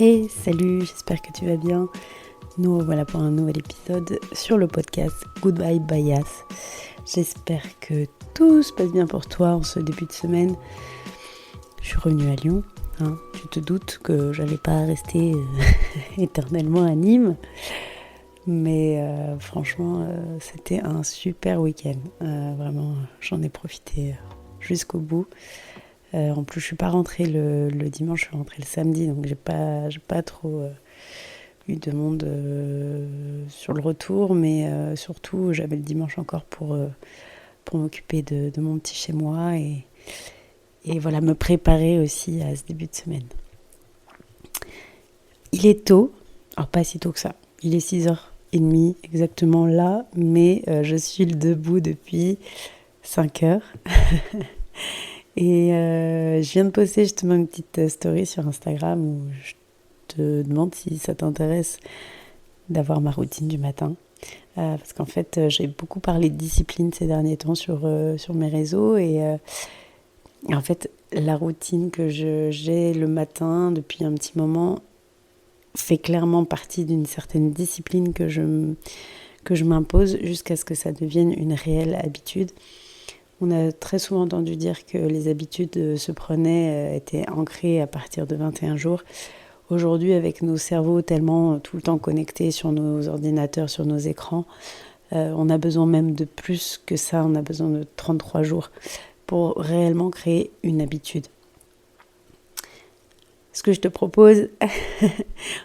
Et salut, j'espère que tu vas bien. Nous voilà pour un nouvel épisode sur le podcast Goodbye Bias. J'espère que tout se passe bien pour toi en ce début de semaine. Je suis revenue à Lyon. Tu te doutes que j'allais pas rester éternellement à Nîmes. Mais franchement, c'était un super week-end. Vraiment, j'en ai profité jusqu'au bout. En plus, je suis pas rentrée le dimanche, je suis rentrée le samedi, donc j'ai pas trop eu de monde sur le retour, mais surtout j'avais le dimanche encore pour m'occuper de mon petit chez moi et voilà, me préparer aussi à ce début de semaine. Il est tôt, alors pas si tôt que ça, il est 6h30 exactement là, mais je suis debout depuis 5h. Et je viens de poster justement une petite story sur Instagram où je te demande si ça t'intéresse d'avoir ma routine du matin. Parce qu'en fait, j'ai beaucoup parlé de discipline ces derniers temps sur mes réseaux. Et en fait, la routine que j'ai le matin depuis un petit moment fait clairement partie d'une certaine discipline que je m'impose jusqu'à ce que ça devienne une réelle habitude. On a très souvent entendu dire que les habitudes se prenaient, étaient ancrées à partir de 21 jours. Aujourd'hui, avec nos cerveaux tellement tout le temps connectés sur nos ordinateurs, sur nos écrans, on a besoin même de plus que ça. On a besoin de 33 jours pour réellement créer une habitude. Ce que je te propose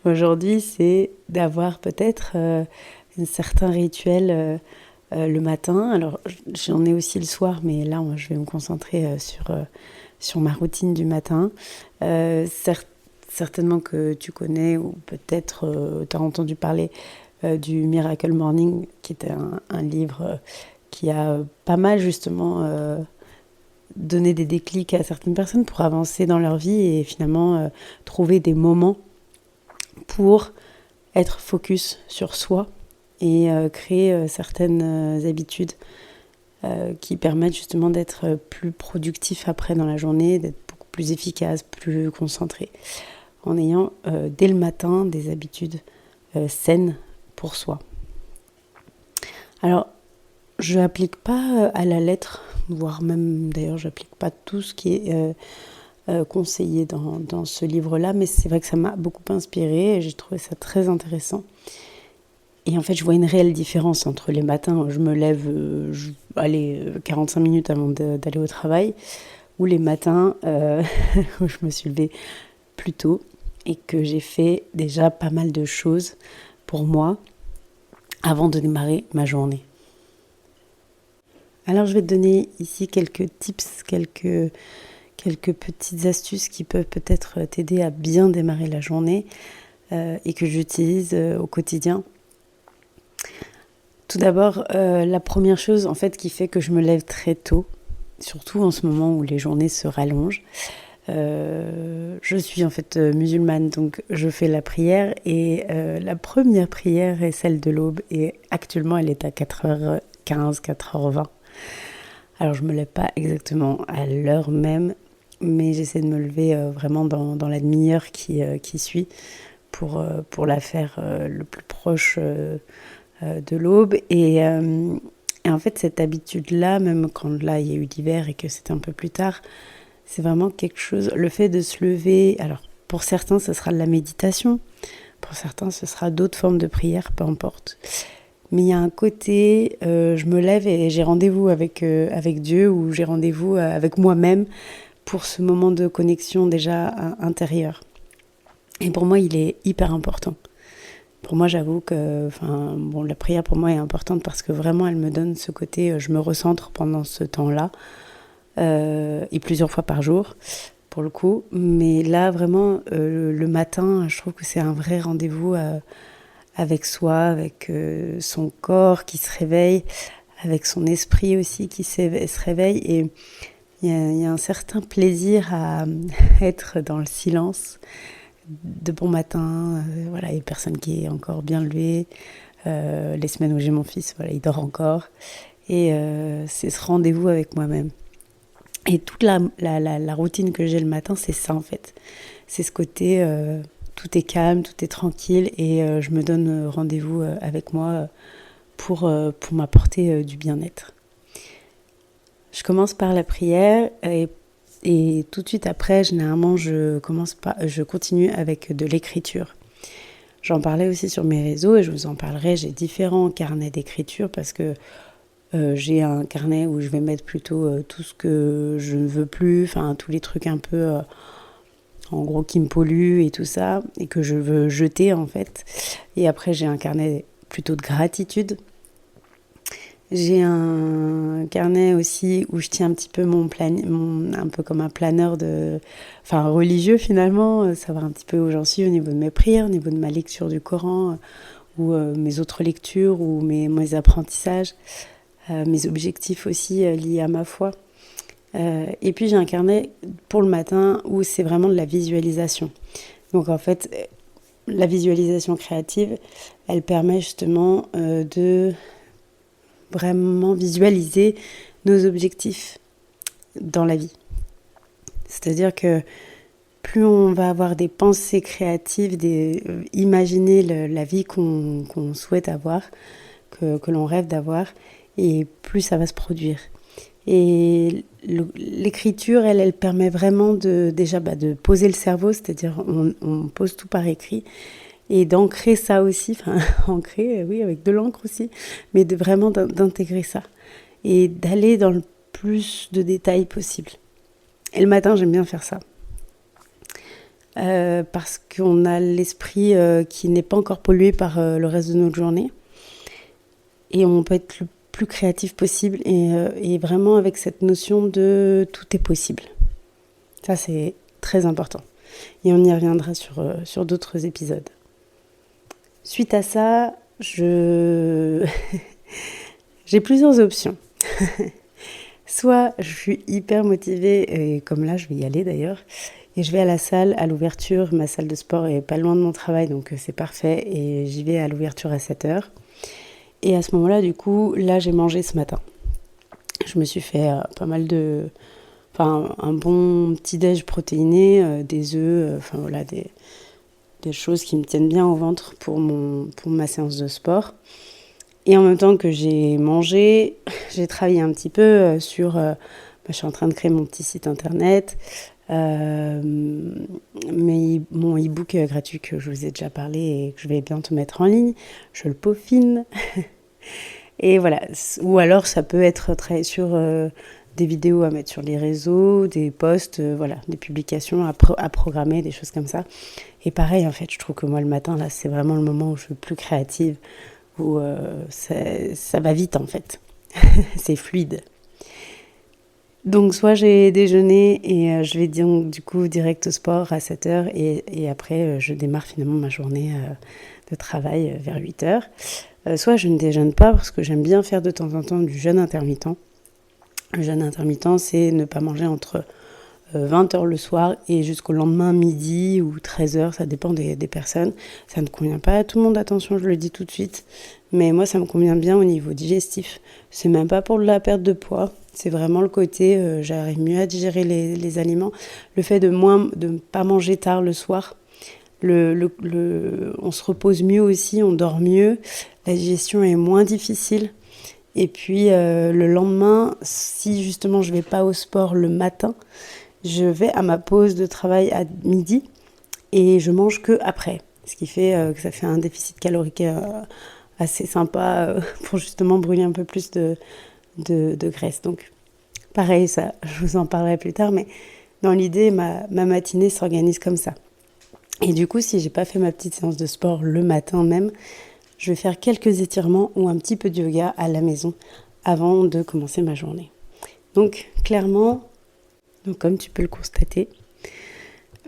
aujourd'hui, c'est d'avoir peut-être un certain rituel le matin. Alors j'en ai aussi le soir, mais là je vais me concentrer sur ma routine du matin. Certainement que tu connais ou peut-être tu as entendu parler du Miracle Morning, qui est un livre qui a pas mal justement donné des déclics à certaines personnes pour avancer dans leur vie et finalement trouver des moments pour être focus sur soi et créer certaines habitudes qui permettent justement d'être plus productif après dans la journée, d'être beaucoup plus efficace, plus concentré, en ayant dès le matin des habitudes saines pour soi. Alors, je n'applique pas à la lettre, voire même d'ailleurs je n'applique pas tout ce qui est conseillé dans ce livre-là, mais c'est vrai que ça m'a beaucoup inspirée et j'ai trouvé ça très intéressant. Et en fait, je vois une réelle différence entre les matins où je me lève 45 minutes avant d'aller au travail, ou les matins où je me suis levée plus tôt et que j'ai fait déjà pas mal de choses pour moi avant de démarrer ma journée. Alors, je vais te donner ici quelques tips, quelques petites astuces qui peuvent peut-être t'aider à bien démarrer la journée et que j'utilise au quotidien. Tout d'abord, la première chose en fait qui fait que je me lève très tôt, surtout en ce moment où les journées se rallongent. Je suis en fait musulmane, donc je fais la prière et la première prière est celle de l'aube et actuellement elle est à 4h15, 4h20. Alors je me lève pas exactement à l'heure même, mais j'essaie de me lever vraiment dans la demi-heure qui suit pour la faire le plus proche de l'aube et en fait cette habitude-là, même quand là il y a eu l'hiver et que c'était un peu plus tard, c'est vraiment quelque chose, le fait de se lever, alors pour certains ce sera de la méditation, pour certains ce sera d'autres formes de prière, peu importe. Mais il y a un côté, je me lève et j'ai rendez-vous avec Dieu ou j'ai rendez-vous avec moi-même pour ce moment de connexion déjà intérieure. Et pour moi, il est hyper important. Pour moi, j'avoue que la prière pour moi est importante parce que vraiment, elle me donne ce côté, je me recentre pendant ce temps-là et plusieurs fois par jour, pour le coup. Mais là, vraiment, le matin, je trouve que c'est un vrai rendez-vous avec soi, avec son corps qui se réveille, avec son esprit aussi qui se réveille. Et il y a un certain plaisir à être dans le silence, de bon matin, voilà, il y a personne qui est encore bien levé. Les semaines où j'ai mon fils, voilà, il dort encore. Et c'est ce rendez-vous avec moi-même. Et toute la routine que j'ai le matin, c'est ça en fait. C'est ce côté tout est calme, tout est tranquille et je me donne rendez-vous avec moi pour m'apporter du bien-être. Je commence par la prière et tout de suite après, généralement, je continue avec de l'écriture. J'en parlais aussi sur mes réseaux et je vous en parlerai. J'ai différents carnets d'écriture parce que j'ai un carnet où je vais mettre plutôt tout ce que je ne veux plus, enfin tous les trucs un peu en gros qui me polluent et tout ça et que je veux jeter en fait. Et après j'ai un carnet plutôt de gratitude. J'ai un carnet aussi où je tiens un petit peu un peu comme un planeur religieux finalement, savoir un petit peu où j'en suis au niveau de mes prières, au niveau de ma lecture du Coran, ou mes autres lectures, ou mes apprentissages, mes objectifs aussi liés à ma foi. Et puis j'ai un carnet pour le matin où c'est vraiment de la visualisation. Donc en fait, la visualisation créative, elle permet justement de vraiment visualiser nos objectifs dans la vie. C'est-à-dire que plus on va avoir des pensées créatives, imaginer la vie qu'on souhaite avoir, que l'on rêve d'avoir, et plus ça va se produire. Et l'écriture, elle permet vraiment de poser le cerveau, c'est-à-dire on pose tout par écrit, et d'ancrer ça aussi, ancrer, oui, avec de l'encre aussi, mais vraiment d'intégrer ça, et d'aller dans le plus de détails possible. Et le matin, j'aime bien faire ça. Parce qu'on a l'esprit qui n'est pas encore pollué par le reste de notre journée. Et on peut être le plus créatif possible et vraiment avec cette notion de tout est possible. Ça, c'est très important. Et on y reviendra sur d'autres épisodes. Suite à ça, j'ai plusieurs options. Soit je suis hyper motivée, et comme là, je vais y aller d'ailleurs, et je vais à la salle à l'ouverture. Ma salle de sport est pas loin de mon travail, donc c'est parfait, et j'y vais à l'ouverture à 7h. Et à ce moment-là, du coup, là, j'ai mangé ce matin. Je me suis fait un bon petit-déj protéiné, des œufs, des choses qui me tiennent bien au ventre pour ma séance de sport. Et en même temps que j'ai mangé, j'ai travaillé un petit peu sur... je suis en train de créer mon petit site internet, mon e-book gratuit que je vous ai déjà parlé et que je vais bientôt mettre en ligne. Je le peaufine. Et voilà. Ou alors ça peut être travailler sur des vidéos à mettre sur les réseaux, des posts, des publications à programmer, des choses comme ça. Et pareil, en fait, je trouve que moi, le matin, là, c'est vraiment le moment où je suis plus créative, où ça va vite, en fait. C'est fluide. Donc, soit j'ai déjeuné et je vais du coup direct au sport à 7h et après, je démarre finalement ma journée de travail vers 8h. Soit je ne déjeune pas parce que j'aime bien faire de temps en temps du jeûne intermittent. Le jeûne intermittent, c'est ne pas manger entre 20h le soir et jusqu'au lendemain midi ou 13h, ça dépend des personnes. Ça ne convient pas à tout le monde, attention, je le dis tout de suite, mais moi ça me convient bien au niveau digestif. C'est même pas pour la perte de poids, c'est vraiment le côté, j'arrive mieux à digérer les aliments. Le fait de ne pas manger tard le soir, on se repose mieux aussi, on dort mieux, la digestion est moins difficile. Et puis le lendemain, si justement je vais pas au sport le matin, je vais à ma pause de travail à midi et je mange que après. Ce qui fait que ça fait un déficit calorique assez sympa pour justement brûler un peu plus de graisse. Donc pareil, ça, je vous en parlerai plus tard, mais dans l'idée, ma matinée s'organise comme ça. Et du coup, si j'ai pas fait ma petite séance de sport le matin même, je vais faire quelques étirements ou un petit peu de yoga à la maison avant de commencer ma journée. Donc clairement, comme tu peux le constater,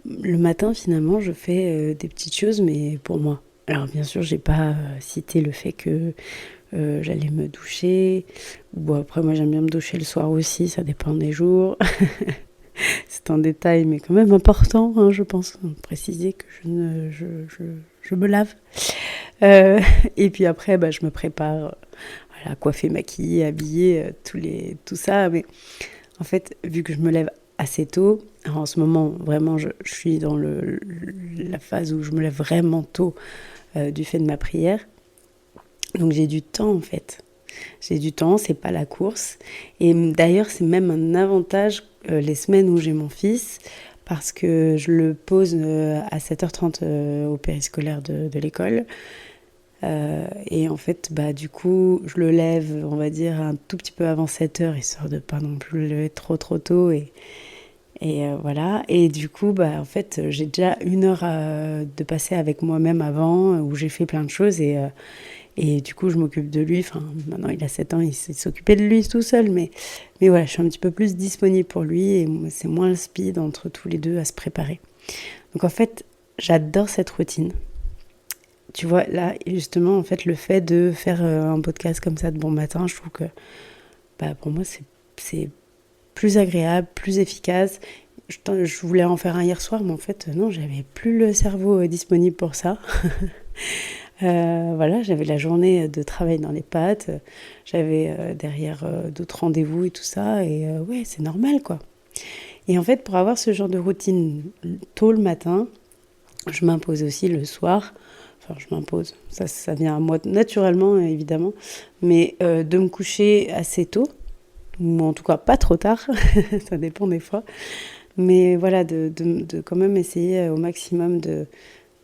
le matin finalement je fais des petites choses mais pour moi. Alors bien sûr j'ai pas cité le fait que j'allais me doucher. Bon après moi j'aime bien me doucher le soir aussi, ça dépend des jours. C'est un détail mais quand même important, hein, je pense, préciser que je me lave. Et puis après je me prépare, coiffer, maquiller, habiller, tout ça. Mais en fait vu que je me lève assez tôt. Alors, en ce moment, vraiment, je suis dans la phase où je me lève vraiment tôt du fait de ma prière. Donc j'ai du temps en fait. J'ai du temps, c'est pas la course. Et d'ailleurs, c'est même un avantage les semaines où j'ai mon fils, parce que je le pose à 7h30 au périscolaire de l'école. Et en fait, bah, du coup, je le lève, on va dire, un tout petit peu avant 7h, histoire de pas non plus le lever trop tôt. Et voilà. Et du coup, bah, en fait, j'ai déjà 1 heure de passer avec moi-même avant, où j'ai fait plein de choses. Et du coup, je m'occupe de lui. Enfin, maintenant, il a 7 ans, il sait s'occuper de lui tout seul. Mais voilà, je suis un petit peu plus disponible pour lui. Et c'est moins le speed entre tous les deux à se préparer. Donc en fait, j'adore cette routine. Tu vois, là, justement, en fait, le fait de faire un podcast comme ça de bon matin, je trouve que bah, pour moi, c'est plus agréable, plus efficace. Je voulais en faire un hier soir, mais en fait, non, j'avais plus le cerveau disponible pour ça. Voilà, j'avais la journée de travail dans les pattes, j'avais derrière d'autres rendez-vous et tout ça, et ouais, c'est normal, quoi. Et en fait, pour avoir ce genre de routine tôt le matin, je m'impose aussi le soir. Enfin, je m'impose, ça vient à moi naturellement, évidemment, mais de me coucher assez tôt, ou en tout cas pas trop tard, ça dépend des fois. Mais voilà, de quand même essayer au maximum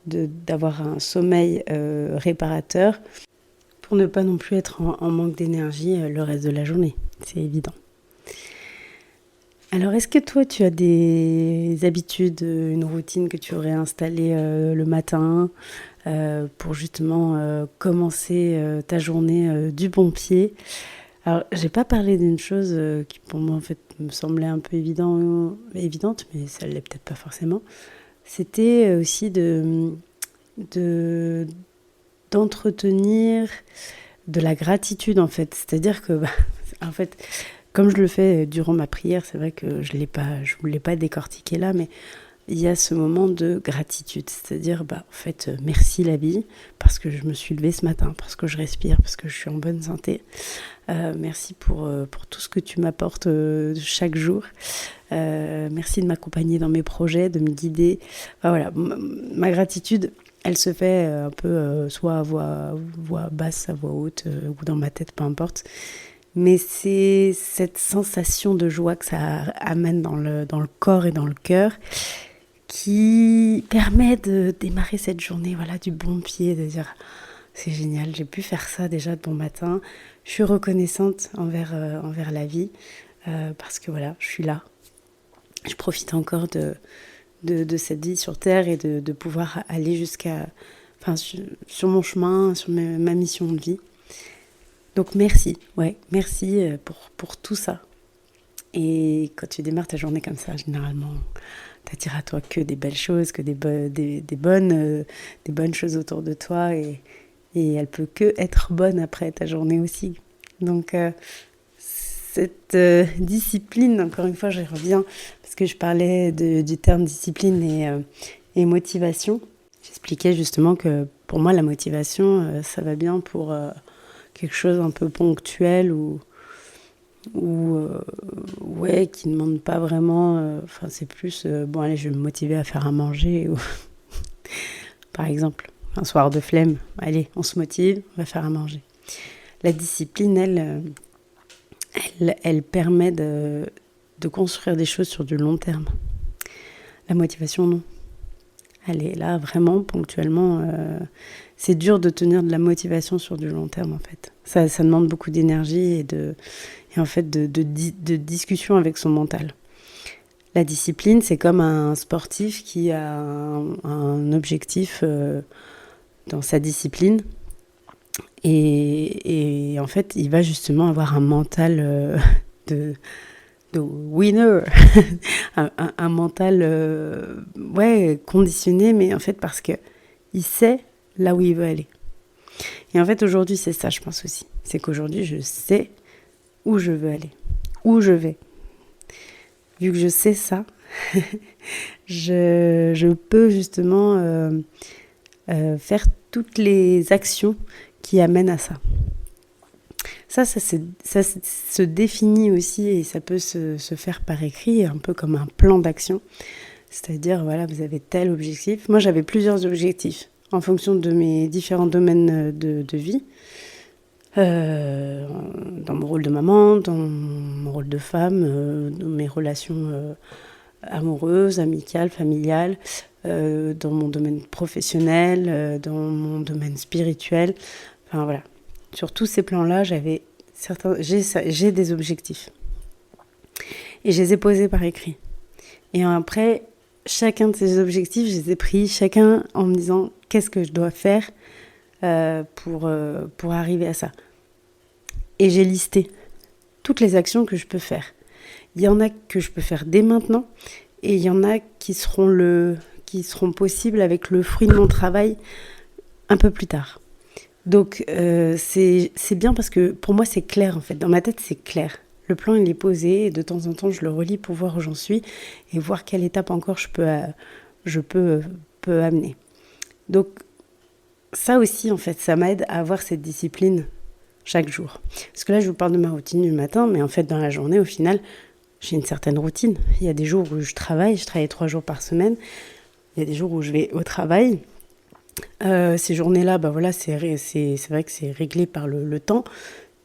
d'avoir un sommeil réparateur pour ne pas non plus être en manque d'énergie le reste de la journée, c'est évident. Alors, est-ce que toi, tu as des habitudes, une routine que tu aurais installée le matin pour justement commencer ta journée du bon pied? Alors, j'ai pas parlé d'une chose qui pour moi en fait me semblait un peu évidente, mais ça l'est peut-être pas forcément. C'était aussi de d'entretenir de la gratitude en fait. C'est-à-dire que, bah, en fait, comme je le fais durant ma prière, c'est vrai que je ne l'ai pas décortiqué là, mais il y a ce moment de gratitude. C'est-à-dire, bah, en fait, merci la vie, parce que je me suis levée ce matin, parce que je respire, parce que je suis en bonne santé. Merci pour tout ce que tu m'apportes chaque jour. Merci de m'accompagner dans mes projets, de me guider. Enfin, voilà, ma gratitude, elle se fait un peu soit à voix basse, à voix haute, ou dans ma tête, peu importe. Mais c'est cette sensation de joie que ça amène dans le corps et dans le cœur qui permet de démarrer cette journée, voilà, du bon pied, de dire c'est génial, j'ai pu faire ça déjà de bon matin. Je suis reconnaissante envers la vie parce que voilà, je suis là. Je profite encore de cette vie sur Terre et de pouvoir aller sur mon chemin, sur ma mission de vie. Donc merci pour tout ça. Et quand tu démarres ta journée comme ça, généralement, t'attires à toi que des belles choses, que des bonnes choses autour de toi, et elle peut que être bonne après ta journée aussi. Donc cette discipline, encore une fois, je reviens parce que je parlais du terme discipline et motivation. J'expliquais justement que pour moi, la motivation, ça va bien pour quelque chose un peu ponctuel ou ouais, qui ne demande pas vraiment. C'est plus bon, allez, je vais me motiver à faire à manger, ou par exemple, un soir de flemme, allez, on se motive, on va faire à manger. La discipline, elle permet de construire des choses sur du long terme. La motivation, non. Elle est là vraiment ponctuellement. C'est dur de tenir de la motivation sur du long terme, en fait. Ça demande beaucoup d'énergie et en fait de discussion avec son mental. La discipline, c'est comme un sportif qui a un objectif dans sa discipline. Et en fait, il va justement avoir un mental de winner, un mental conditionné, mais en fait parce que il sait là où il veut aller. Et en fait, aujourd'hui, c'est ça, je pense aussi. C'est qu'aujourd'hui, je sais où je veux aller, où je vais. Vu que je sais ça, je peux justement faire toutes les actions qui amènent à ça. Ça se définit aussi et ça peut se faire par écrit, un peu comme un plan d'action. C'est-à-dire, voilà, vous avez tel objectif. Moi, j'avais plusieurs objectifs en fonction de mes différents domaines de vie. Dans mon rôle de maman, dans mon rôle de femme, dans mes relations amoureuses, amicales, familiales, dans mon domaine professionnel, dans mon domaine spirituel. Enfin voilà, sur tous ces plans-là, j'ai des objectifs. Et je les ai posés par écrit. Et après, chacun de ces objectifs, je les ai pris, chacun en me disant qu'est-ce que je dois faire pour arriver à ça. Et j'ai listé toutes les actions que je peux faire. Il y en a que je peux faire dès maintenant et il y en a qui seront possibles avec le fruit de mon travail un peu plus tard. Donc c'est bien parce que pour moi c'est clair en fait. Dans ma tête c'est clair. Le plan il est posé et de temps en temps je le relis pour voir où j'en suis et voir quelle étape encore je peux amener. Donc ça aussi en fait ça m'aide à avoir cette discipline chaque jour. Parce que là, je vous parle de ma routine du matin, mais en fait, dans la journée, au final, j'ai une certaine routine. Il y a des jours où je travaille 3 jours par semaine. Il y a des jours où je vais au travail. Ces journées-là, bah voilà, c'est vrai que c'est réglé par le temps.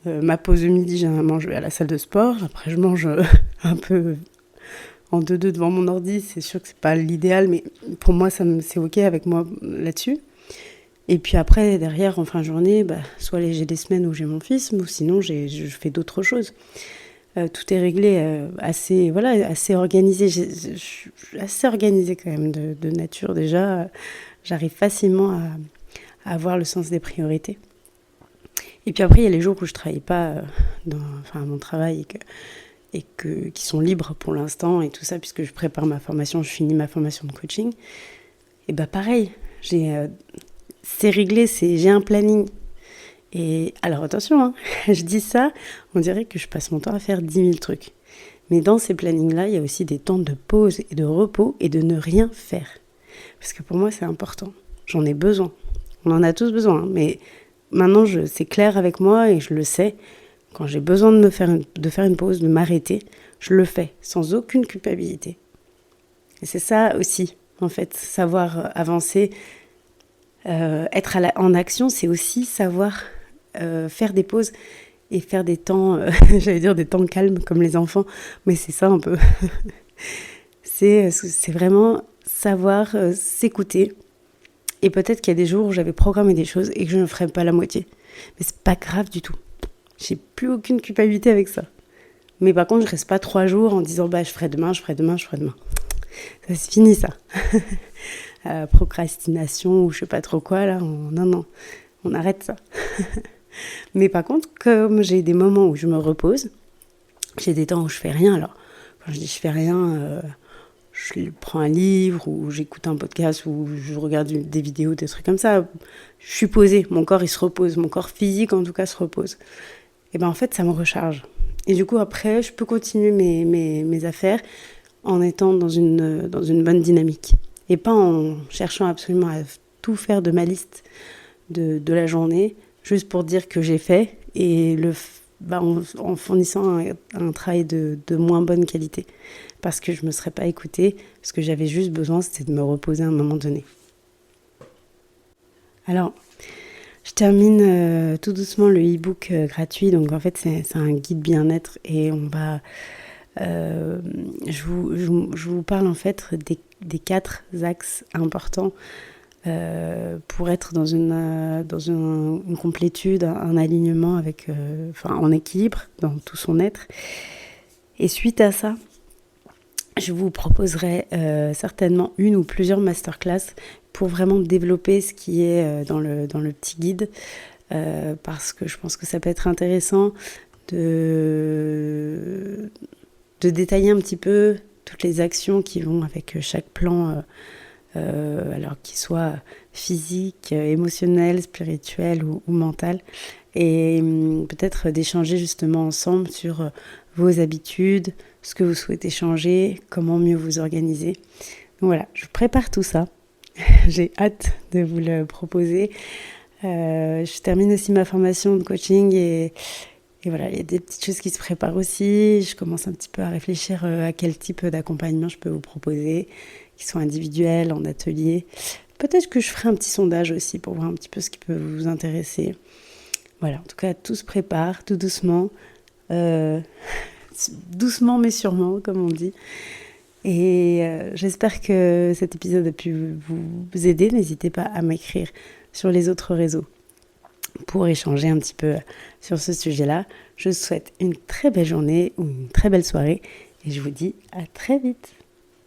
Ma pause de midi, généralement, je vais à la salle de sport. Après, je mange un peu en 2-2 devant mon ordi. C'est sûr que c'est pas l'idéal, mais pour moi, c'est OK avec moi là-dessus. Et puis après, derrière, en fin de journée, soit j'ai des semaines où j'ai mon fils, ou sinon je fais d'autres choses. Tout est réglé assez organisé. Je suis assez organisée quand même de nature déjà. J'arrive facilement à avoir le sens des priorités. Et puis après, il y a les jours où je ne travaille pas à mon travail qui sont libres pour l'instant et tout ça, puisque je prépare ma formation, je finis ma formation de coaching. Et pareil, c'est réglé, j'ai un planning. Et alors attention, je dis ça, on dirait que je passe mon temps à faire 10 000 trucs. Mais dans ces plannings-là, il y a aussi des temps de pause et de repos et de ne rien faire. Parce que pour moi, c'est important. J'en ai besoin. On en a tous besoin. Mais maintenant, c'est clair avec moi et je le sais. Quand j'ai besoin de faire une pause, de m'arrêter, je le fais sans aucune culpabilité. Et c'est ça aussi, en fait, savoir avancer. Être en action, c'est aussi savoir faire des pauses et faire des temps, j'allais dire des temps calmes comme les enfants, mais c'est ça un peu. c'est vraiment savoir s'écouter. Et peut-être qu'il y a des jours où j'avais programmé des choses et que je ne ferais pas la moitié. Mais c'est pas grave du tout. J'ai plus aucune culpabilité avec ça. Mais par contre, je reste pas 3 jours en disant je ferai demain. Ça c'est fini ça. Procrastination ou je sais pas trop quoi là, non, on arrête ça. Mais par contre, comme j'ai des moments où je me repose, j'ai des temps où je fais rien. Alors quand je dis je fais rien, je prends un livre ou j'écoute un podcast ou je regarde des vidéos, des trucs comme ça. Je suis posée, mon corps il se repose, mon corps physique en tout cas se repose. Et en fait ça me recharge. Et du coup après je peux continuer mes affaires en étant dans une bonne dynamique. Et pas en cherchant absolument à tout faire de ma liste de la journée, juste pour dire que j'ai fait, et en fournissant un travail de moins bonne qualité. Parce que je ne me serais pas écoutée, parce que j'avais juste besoin, c'était de me reposer à un moment donné. Alors, je termine tout doucement le e-book gratuit. Donc en fait, c'est un guide bien-être et on va... je vous parle en fait des 4 axes importants pour être dans une complétude, un alignement avec, en équilibre dans tout son être. Et suite à ça, je vous proposerai certainement une ou plusieurs masterclass pour vraiment développer ce qui est dans le petit guide, parce que je pense que ça peut être intéressant de détailler un petit peu toutes les actions qui vont avec chaque plan, alors qu'il soit physique, émotionnel, spirituel ou mental, et peut-être d'échanger justement ensemble sur vos habitudes, ce que vous souhaitez changer, comment mieux vous organiser. Donc voilà, je prépare tout ça. J'ai hâte de vous le proposer. Je termine aussi ma formation de coaching et Et voilà, il y a des petites choses qui se préparent aussi. Je commence un petit peu à réfléchir à quel type d'accompagnement je peux vous proposer, qui sont individuels, en atelier. Peut-être que je ferai un petit sondage aussi pour voir un petit peu ce qui peut vous intéresser. Voilà, en tout cas, tout se prépare, tout doucement. Doucement mais sûrement, comme on dit. Et j'espère que cet épisode a pu vous aider. N'hésitez pas à m'écrire sur les autres réseaux pour échanger un petit peu sur ce sujet-là. Je vous souhaite une très belle journée ou une très belle soirée et je vous dis à très vite.